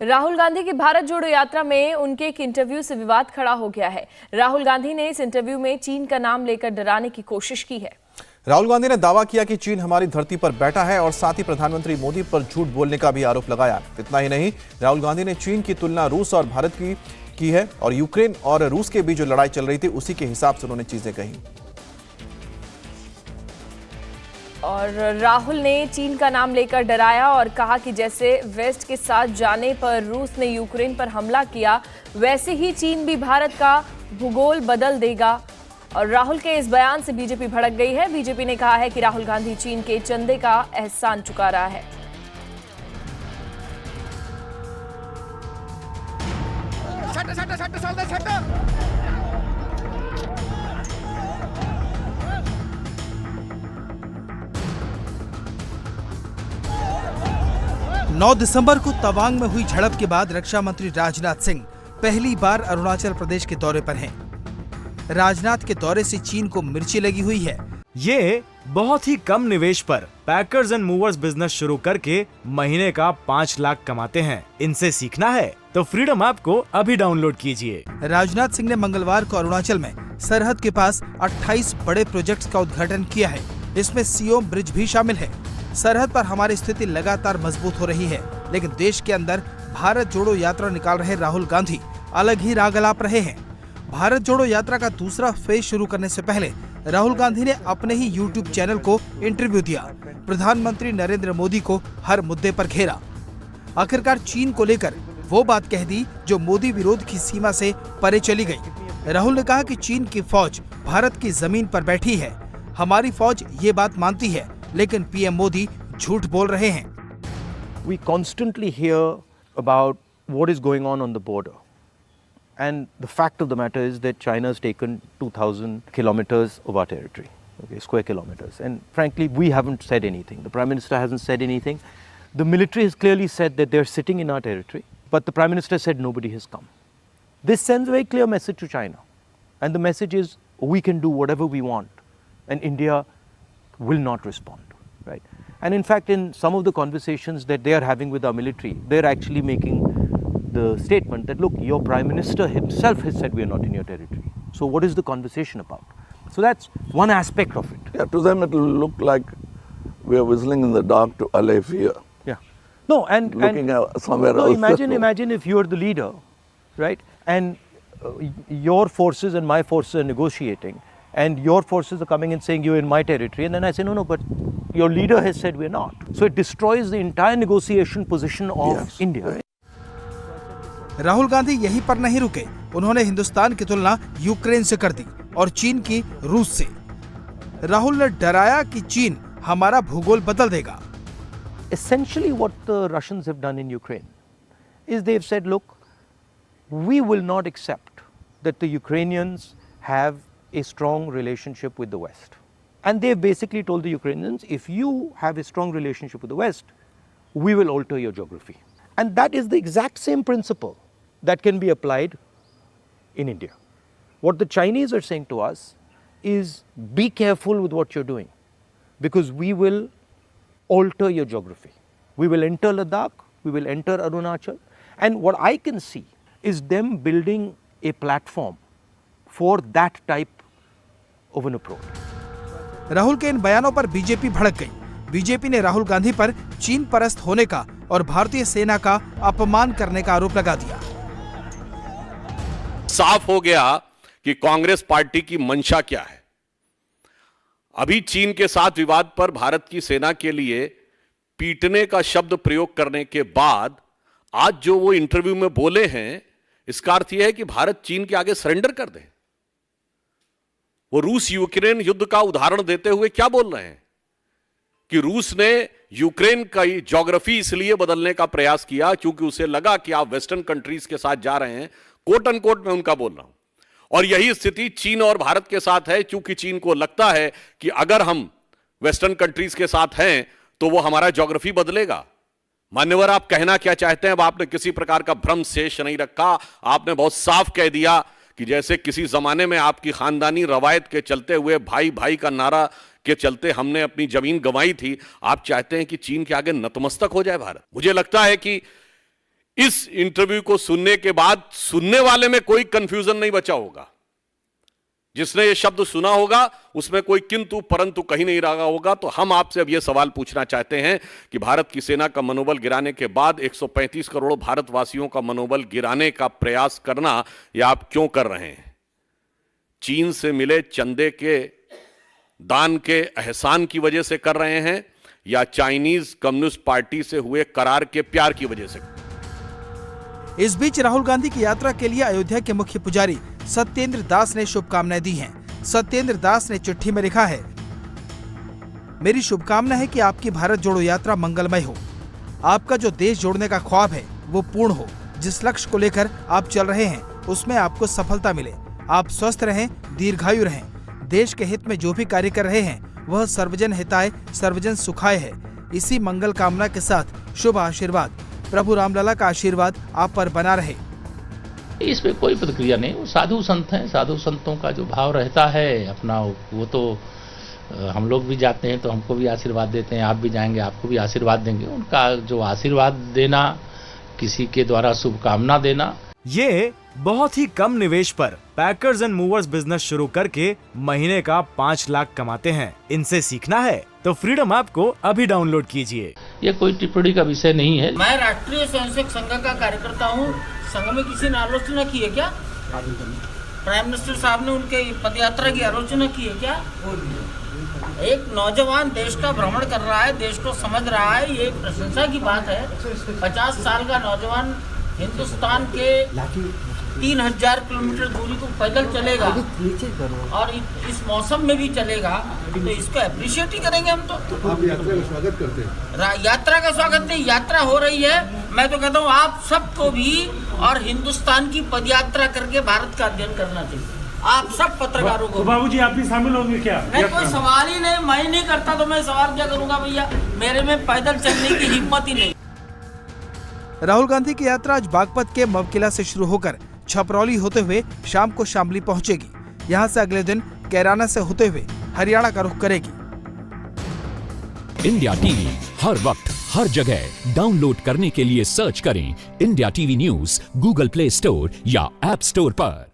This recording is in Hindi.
राहुल गांधी की भारत जोड़ो यात्रा में उनके एक इंटरव्यू से विवाद खड़ा हो गया है। राहुल गांधी ने इस इंटरव्यू में चीन का नाम लेकर डराने की कोशिश की है। राहुल गांधी ने दावा किया कि चीन हमारी धरती पर बैठा है और साथ ही प्रधानमंत्री मोदी पर झूठ बोलने का भी आरोप लगाया। इतना ही नहीं, राहुल गांधी ने चीन की तुलना रूस और भारत की है और यूक्रेन और रूस के बीच जो लड़ाई चल रही थी उसी के हिसाब से उन्होंने चीजें कही। और राहुल ने चीन का नाम लेकर डराया और कहा कि जैसे वेस्ट के साथ जाने पर रूस ने यूक्रेन पर हमला किया, वैसे ही चीन भी भारत का भूगोल बदल देगा। और राहुल के इस बयान से बीजेपी भड़क गई है। बीजेपी ने कहा है कि राहुल गांधी चीन के चंदे का एहसान चुका रहा है। नौ दिसंबर को तवांग में हुई झड़प के बाद रक्षा मंत्री राजनाथ सिंह पहली बार अरुणाचल प्रदेश के दौरे पर हैं। राजनाथ के दौरे से चीन को मिर्ची लगी हुई है। ये बहुत ही कम निवेश पर पैकर्स एंड मूवर्स बिजनेस शुरू करके महीने का 5 लाख कमाते हैं। इनसे सीखना है तो फ्रीडम ऐप को अभी डाउनलोड कीजिए। राजनाथ सिंह ने मंगलवार को अरुणाचल में सरहद के पास 28 बड़े प्रोजेक्ट्स का उद्घाटन किया है। इसमें सियोम ब्रिज भी शामिल है। सरहद पर हमारी स्थिति लगातार मजबूत हो रही है, लेकिन देश के अंदर भारत जोड़ो यात्रा निकाल रहे राहुल गांधी अलग ही राग अलाप रहे हैं। भारत जोड़ो यात्रा का दूसरा फेज शुरू करने से पहले राहुल गांधी ने अपने ही YouTube चैनल को इंटरव्यू दिया। प्रधानमंत्री नरेंद्र मोदी को हर मुद्दे पर घेरा। आखिरकार चीन को लेकर वो बात कह दी जो मोदी विरोध की सीमा से परे चली गई। राहुल ने कहा कि चीन की फौज भारत की जमीन पर बैठी है। हमारी फौज ये बात मानती है, लेकिन पीएम मोदी झूठ बोल रहे हैं। We constantly hear about what is going on the border. And the fact of the matter is that China has taken 2,000 kilometers of our territory, okay, square kilometers. And frankly, we haven't said anything. The Prime Minister hasn't said anything. The military has clearly said that they're sitting in our territory, but the Prime Minister said nobody has come. This sends a very clear message to China. And the message is we can do whatever we want, and India will not respond, right? And in fact, in some of the conversations that they are having with our military, they're actually making the statement that, look, your Prime Minister himself has said we are not in your territory. So what is the conversation about? So that's one aspect of it. Yeah, to them it will look like we are whistling in the dark to allay fear. Yeah. No, and looking somewhere no, else. Imagine if you are the leader, right? And your forces and my forces are negotiating, and your forces are coming and saying you're in my territory, and then I say no, but your leader has said we're not. So it destroys the entire negotiation position of India. Rahul Gandhi यहीं पर नहीं रुके। उन्होंने हिंदुस्तान की तुलना यूक्रेन से कर दी और चीन की रूस से। राहुल ने डराया कि चीन हमारा भूगोल बदल देगा। Essentially what the Russians have done in Ukraine is they've said, look, we will not accept that the Ukrainians have a strong relationship with the West. And they've basically told the Ukrainians, if you have a strong relationship with the West, we will alter your geography. And that is the exact same principle that can be applied in India. What the Chinese are saying to us is be careful with what you're doing, because we will alter your geography. We will enter Ladakh, we will enter Arunachal, and what I can see is them building a platform for that type of an approach. Rahul के इन बयानों पर बीजेपी भड़क गई। बीजेपी ने राहुल गांधी पर चीन परस्त होने का और भारतीय सेना का अपमान करने का आरोप लगा दिया। साफ हो गया कि कांग्रेस पार्टी की मंशा क्या है। अभी चीन के साथ विवाद पर भारत की सेना के लिए पीटने का शब्द प्रयोग करने के बाद आज जो वो इंटरव्यू में बोले हैं, इसका अर्थ यह है कि भारत चीन के आगे सरेंडर कर दे। वो रूस यूक्रेन युद्ध का उदाहरण देते हुए क्या बोल रहे हैं कि रूस ने यूक्रेन का ज्योग्राफी इसलिए बदलने का प्रयास किया क्योंकि उसे लगा कि आप वेस्टर्न कंट्रीज के साथ जा रहे हैं। कोट अनकोट में उनका बोल रहा हूं। और यही स्थिति चीन और भारत के साथ है, क्योंकि चीन को लगता है कि अगर हम वेस्टर्न कंट्रीज के साथ हैं तो वो हमारा ज्योग्राफी बदलेगा। मान्यवर, आप कहना क्या चाहते हैं? अब आपने किसी प्रकार का भ्रम शेष नहीं रखा। आपने बहुत साफ कह दिया कि जैसे किसी जमाने में आपकी खानदानी रवायत के चलते हुए भाई भाई का नारा के चलते हमने अपनी जमीन गंवाई थी, आप चाहते हैं कि चीन के आगे नतमस्तक हो जाए भारत। मुझे लगता है कि इस इंटरव्यू को सुनने के बाद सुनने वाले में कोई कंफ्यूजन नहीं बचा होगा। जिसने ये शब्द सुना होगा उसमें कोई किंतु परंतु कहीं नहीं रहा होगा। तो हम आपसे अब ये सवाल पूछना चाहते हैं कि भारत की सेना का मनोबल गिराने के बाद 135 करोड़ भारतवासियों का मनोबल गिराने का प्रयास करना ये आप क्यों कर रहे हैं? चीन से मिले चंदे के दान के एहसान की वजह से कर रहे हैं या चाइनीज कम्युनिस्ट पार्टी से हुए करार के प्यार की वजह से? इस बीच राहुल गांधी की यात्रा के लिए अयोध्या के मुख्य पुजारी सत्येंद्र दास ने शुभकामनाएं दी हैं। सत्येंद्र दास ने चिट्ठी में लिखा है, मेरी शुभकामना है कि आपकी भारत जोड़ो यात्रा मंगलमय हो। आपका जो देश जोड़ने का ख्वाब है वो पूर्ण हो। जिस लक्ष्य को लेकर आप चल रहे हैं उसमें आपको सफलता मिले। आप स्वस्थ रहें, दीर्घायु रहें। देश के हित में जो भी कार्य कर रहे हैं वह सर्वजन हिताय सर्वजन सुखाय है। इसी मंगल कामना के साथ शुभ आशीर्वाद। प्रभु रामलला का आशीर्वाद आप पर बना रहे। इसमें कोई प्रतिक्रिया नहीं। वो साधु संत हैं, साधु संतों का जो भाव रहता है अपना, वो तो हम लोग भी जाते हैं तो हमको भी आशीर्वाद देते हैं। आप भी जाएंगे आपको भी आशीर्वाद देंगे। उनका जो आशीर्वाद देना, किसी के द्वारा शुभकामना देना, ये बहुत ही कम निवेश पर पैकर्स एंड मूवर्स बिजनेस शुरू करके महीने का 5 लाख कमाते हैं। इनसे सीखना है तो फ्रीडम ऐप को अभी डाउनलोड कीजिए। ये कोई टिप्पणी का विषय नहीं है। मैं राष्ट्रीय स्वयंसेवक संघ का कार्यकर्ता हूँ। संघ में किसी ने आलोचना की है क्या? प्राइम मिनिस्टर साहब ने उनके पदयात्रा की आलोचना की है क्या? एक नौजवान देश का भ्रमण कर रहा है, देश को समझ रहा है, ये प्रशंसा की बात है। 50 साल का नौजवान हिंदुस्तान के 3000 किलोमीटर दूरी को पैदल चलेगा और इस मौसम में भी चलेगा, तो इसको अप्रिशिएट ही करेंगे हम। तो आप यात्रा का स्वागत करते हैं? यात्रा का स्वागत नहीं, यात्रा हो रही है। मैं तो कहता हूँ आप सबको भी और हिंदुस्तान की पदयात्रा करके भारत का अध्ययन करना चाहिए। आप सब पत्रकारों को। बाबूजी आप भी शामिल होंगे क्या? नहीं, कोई सवाल ही नहीं। मैं नहीं करता तो मैं सवाल क्या करूंगा भैया? मेरे में पैदल चलने की हिम्मत ही नहीं। राहुल गांधी की यात्रा आज बागपत के मवकिला से शुरू होकर छपरौली होते हुए शाम को शामली पहुंचेगी। यहां से अगले दिन कैराना से होते हुए हरियाणा का रुख करेगी। इंडिया टीवी हर वक्त हर जगह डाउनलोड करने के लिए सर्च करें India TV news Google play store या ऐप स्टोर पर।